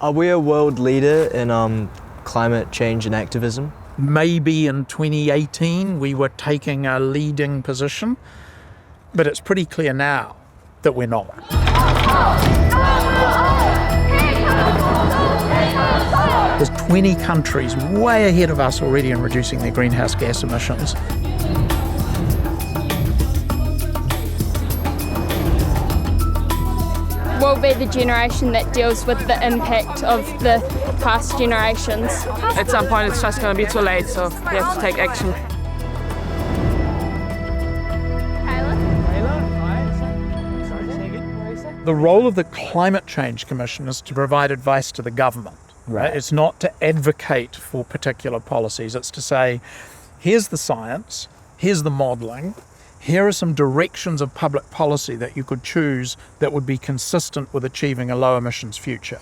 Are we a world leader in climate change and activism? Maybe in 2018 we were taking a leading position, but it's pretty clear now that we're not. There's 20 countries way ahead of us already in reducing their greenhouse gas emissions. We'll be the generation that deals with the impact of the past generations. At some point it's just going to be too late, so we have to take action. The role of the Climate Change Commission is to provide advice to the government. Right. It's not to advocate for particular policies. It's to say, here's the science, here's the modelling, here are some directions of public policy that you could choose that would be consistent with achieving a low emissions future.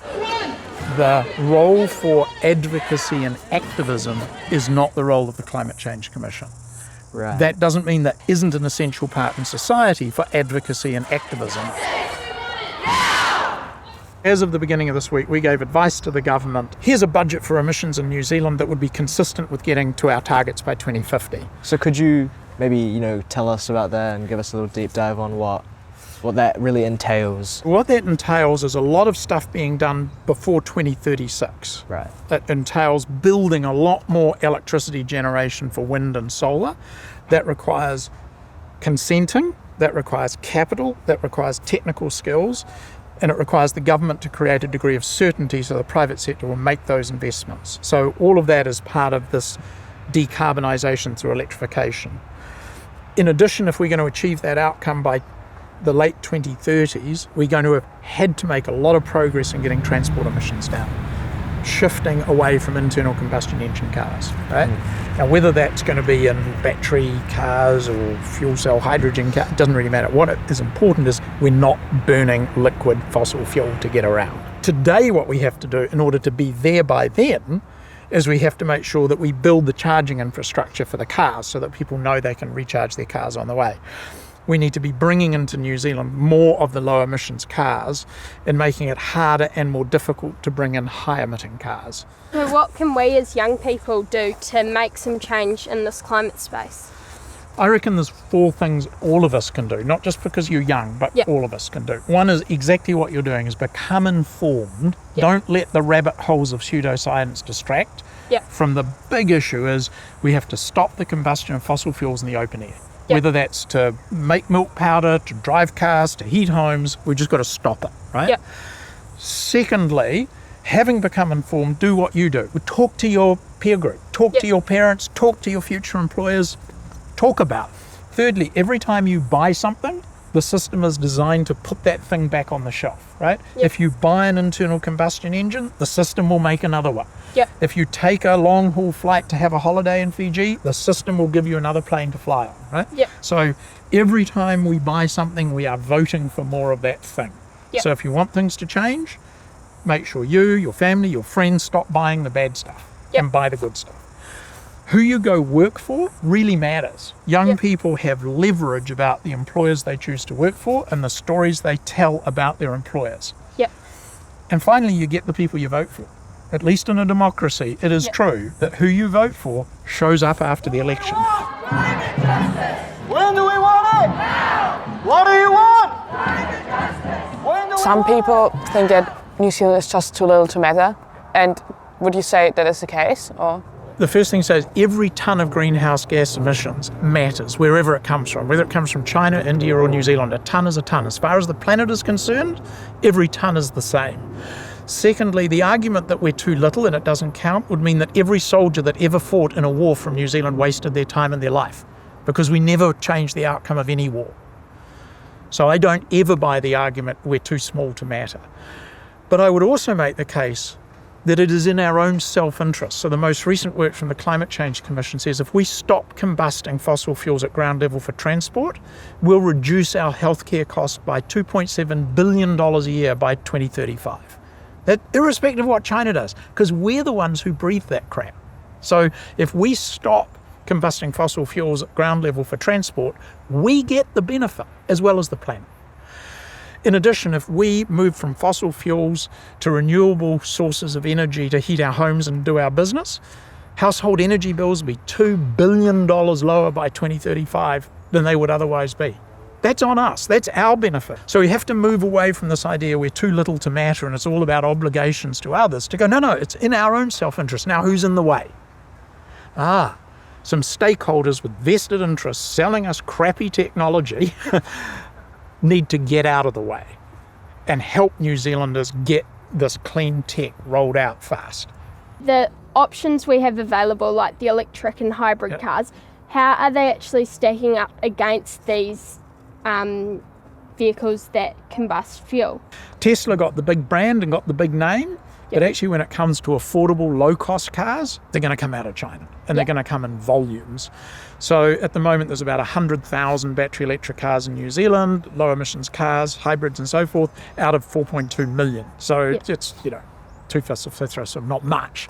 The role for advocacy and activism is not the role of the Climate Change Commission. Right. That doesn't mean there isn't an essential part in society for advocacy and activism. As of the beginning of this week, we gave advice to the government. Here's a budget for emissions in New Zealand that would be consistent with getting to our targets by 2050. So could you maybe, tell us about that and give us a little deep dive on what that really entails? What that entails is a lot of stuff being done before 2036. Right. That entails building a lot more electricity generation for wind and solar. That requires consenting, that requires capital, that requires technical skills, and it requires the government to create a degree of certainty so the private sector will make those investments. So all of that is part of this decarbonisation through electrification. In addition, if we're going to achieve that outcome by the late 2030s, we're going to have had to make a lot of progress in getting transport emissions down, shifting away from internal combustion engine cars, right? Now, whether that's going to be in battery cars or fuel cell hydrogen cars, it doesn't really matter. What is important is we're not burning liquid fossil fuel to get around. Today, what we have to do in order to be there by then is we have to make sure that we build the charging infrastructure for the cars so that people know they can recharge their cars on the way. We need to be bringing into New Zealand more of the low emissions cars and making it harder and more difficult to bring in high emitting cars. So what can we as young people do to make some change in this climate space? I reckon there's 4 things all of us can do, not just because you're young, but all of us can do. One is exactly what you're doing, is become informed. Don't let the rabbit holes of pseudoscience distract. From the big issue is we have to stop the combustion of fossil fuels in the open air. Whether that's to make milk powder, to drive cars, to heat homes, we've just got to stop it, right? Secondly, having become informed, do what you do. Talk to your peer group, talk to your parents, talk to your future employers, talk about it. Thirdly, every time you buy something, the system is designed to put that thing back on the shelf, right? If you buy an internal combustion engine, the system will make another one. If you take a long-haul flight to have a holiday in Fiji, the system will give you another plane to fly on, right? So every time we buy something, we are voting for more of that thing. So if you want things to change, make sure you, your family, your friends stop buying the bad stuff and buy the good stuff. Who you go work for really matters. Young people have leverage about the employers they choose to work for and the stories they tell about their employers. And finally, you get the people you vote for. At least in a democracy, it is true that who you vote for shows up after the election. Climate justice! When do we want it? Now! What do you want? Climate justice! When do Some people think that New Zealand is just too little to matter. And would you say that is the case? Or? The first thing to say is every tonne of greenhouse gas emissions matters wherever it comes from. Whether it comes from China, India or New Zealand, a tonne is a tonne. As far as the planet is concerned, every tonne is the same. Secondly, the argument that we're too little and it doesn't count would mean that every soldier that ever fought in a war from New Zealand wasted their time and their life, because we never changed the outcome of any war. So I don't ever buy the argument we're too small to matter. But I would also make the case that it is in our own self-interest. So the most recent work from the Climate Change Commission says if we stop combusting fossil fuels at ground level for transport, we'll reduce our healthcare costs by $2.7 billion a year by 2035. That irrespective of what China does, because we're the ones who breathe that crap. So if we stop combusting fossil fuels at ground level for transport, we get the benefit as well as the planet. In addition, if we move from fossil fuels to renewable sources of energy to heat our homes and do our business, household energy bills will be $2 billion lower by 2035 than they would otherwise be. That's on us. That's our benefit. So we have to move away from this idea we're too little to matter and it's all about obligations to others to go, no, it's in our own self-interest. Now, who's in the way? Some stakeholders with vested interests selling us crappy technology need to get out of the way and help New Zealanders get this clean tech rolled out fast. The options we have available, like the electric and hybrid cars, how are they actually stacking up against these vehicles that combust fuel? Tesla got the big brand and got the big name, but actually when it comes to affordable, low-cost cars, they're going to come out of China and they're going to come in volumes. So at the moment there's about 100,000 battery electric cars in New Zealand, low emissions cars, hybrids and so forth, out of 4.2 million. So it's, two-fifths of fifth so not much.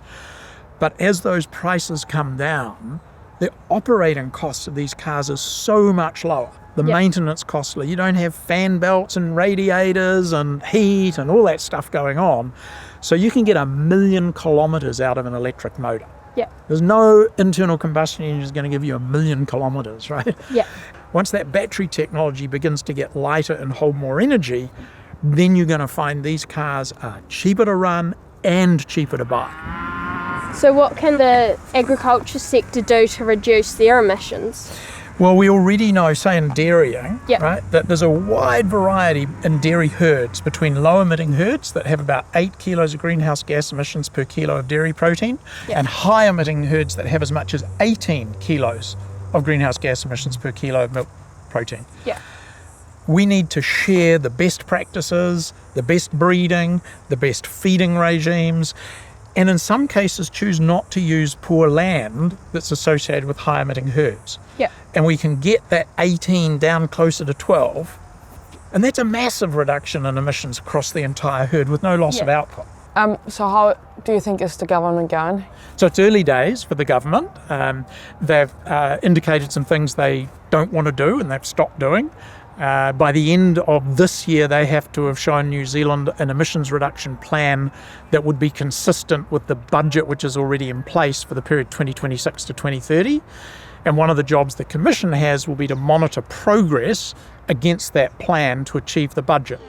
But as those prices come down, the operating costs of these cars are so much lower. The maintenance costly. You don't have fan belts and radiators and heat and all that stuff going on. So you can get 1 million kilometres out of an electric motor. Yeah. There's no internal combustion engine is going to give you 1 million kilometres, right? Yeah. Once that battery technology begins to get lighter and hold more energy, then you're going to find these cars are cheaper to run and cheaper to buy. So what can the agriculture sector do to reduce their emissions? Well, we already know, say in dairying, right, that there's a wide variety in dairy herds between low-emitting herds that have about 8 kilos of greenhouse gas emissions per kilo of dairy protein and high-emitting herds that have as much as 18 kilos of greenhouse gas emissions per kilo of milk protein. Yeah. We need to share the best practices, the best breeding, the best feeding regimes, and in some cases choose not to use poor land that's associated with high-emitting herds. Yeah. And we can get that 18 down closer to 12, and that's a massive reduction in emissions across the entire herd with no loss of output. So how do you think is the government going? So it's early days for the government. They've indicated some things they don't want to do and they've stopped doing. By the end of this year, they have to have shown New Zealand an emissions reduction plan that would be consistent with the budget which is already in place for the period 2026 to 2030. And one of the jobs the Commission has will be to monitor progress against that plan to achieve the budget.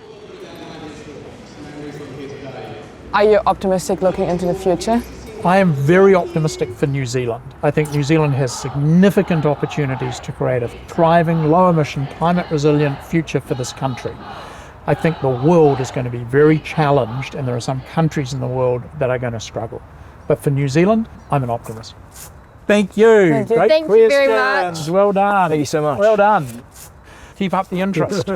Are you optimistic looking into the future? I am very optimistic for New Zealand. I think New Zealand has significant opportunities to create a thriving, low-emission, climate-resilient future for this country. I think the world is going to be very challenged, and there are some countries in the world that are going to struggle. But for New Zealand, I'm an optimist. Thank you. Thank you. Great Thank questions. you very much. Well done. Thank you so much. Well done. Keep up the interest.